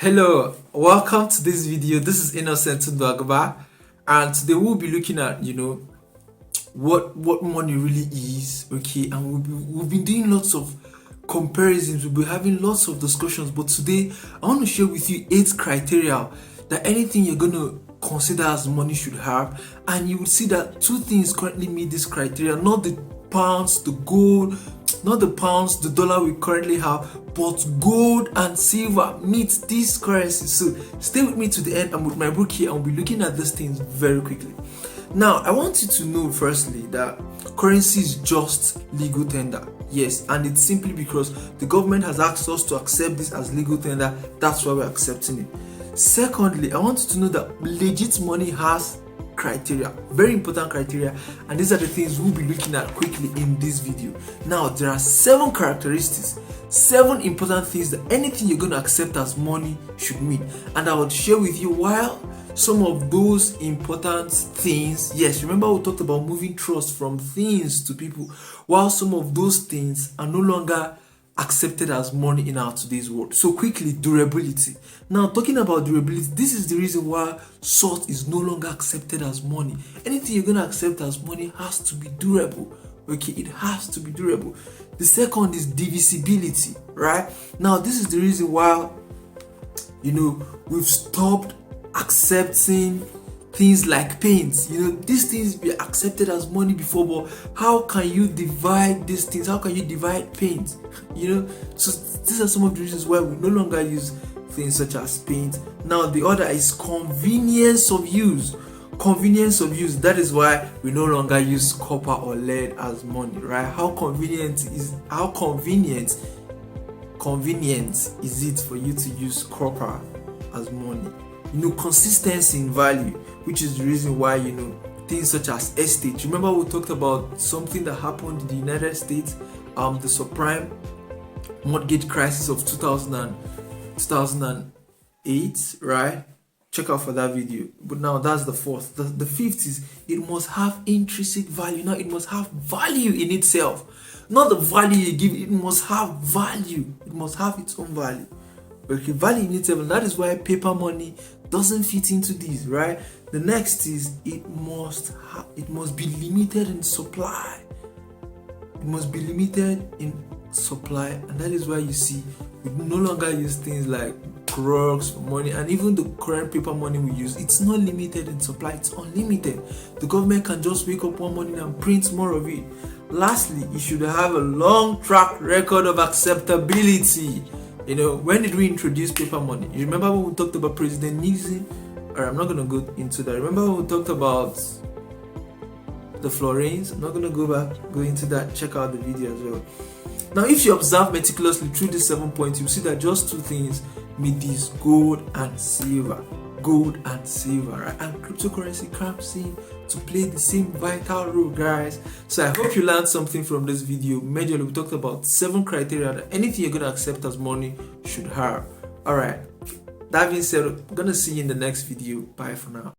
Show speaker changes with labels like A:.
A: Hello, welcome to this video. This is Innocent Ndwagba, and today we'll be looking at what money really is, okay? And we've been doing lots of comparisons, we'll be having lots of discussions, but today I want to share with you 8 criteria that anything you're gonna consider as money should have, and you will see that 2 things currently meet this criteria, not the pounds, the gold, not the pounds, the dollar we currently have, but gold and silver meet these currencies. So stay with me to the end. I'm with my book here and we'll be looking at these things very quickly. Now, I want you to know firstly that currency is just legal tender. Yes, and it's simply because the government has asked us to accept this as legal tender. That's why we're accepting it. Secondly, I want you to know that legit money has criteria, very important criteria, and these are the things we'll be looking at quickly in this video. Now, there are 7 characteristics, 7 important things that anything you're going to accept as money should meet, and I will share with you while some of those important things, yes, remember we talked about moving trust from things to people, while some of those things are no longer accepted as money in our today's world. So quickly, durability. Now, talking about durability, this is the reason why salt is no longer accepted as money. Anything you're going to accept as money has to be durable. Okay, it has to be durable. The second is divisibility, right? Now, this is the reason why we've stopped accepting things like paints. These things be accepted as money before, but how can you divide these things? How can you divide paint? So these are some of the reasons why we no longer use things such as paint. Now, the other is convenience of use. Convenience of use. That is why we no longer use copper or lead as money, right? How convenient is it for you to use copper as money? Consistency in value, which is the reason why things such as estate. Remember we talked about something that happened in the United States, the subprime mortgage crisis of 2008, right? Check out for that video. But now that's the fourth. The fifth is it must have intrinsic value. Now, it must have value in itself, not the value you give. It must have value. It must have its own value. Okay, value in itself, and that is why paper money doesn't fit into this, right? The next is it must be limited in supply. It must be limited in supply, and that is why you see we no longer use things like crooks for money, and even the current paper money we use, it's not limited in supply, it's unlimited. The government can just wake up one morning and print more of it. Lastly, it should have a long track record of acceptability. When did we introduce paper money? You remember when we talked about President Nixon? Alright, I'm not going to go into that. Remember when we talked about the florins? I'm not going to go into that. Check out the video as well. Now, if you observe meticulously through these 7 points, you'll see that just 2 things meet these: gold and silver. Gold and silver, right? And cryptocurrency comes in to play the same vital role, guys. So I hope you learned something from this video. Majorly, we talked about 7 criteria that anything you're going to accept as money should have. All right, that being said, I'm going to see you in the next video. Bye for now.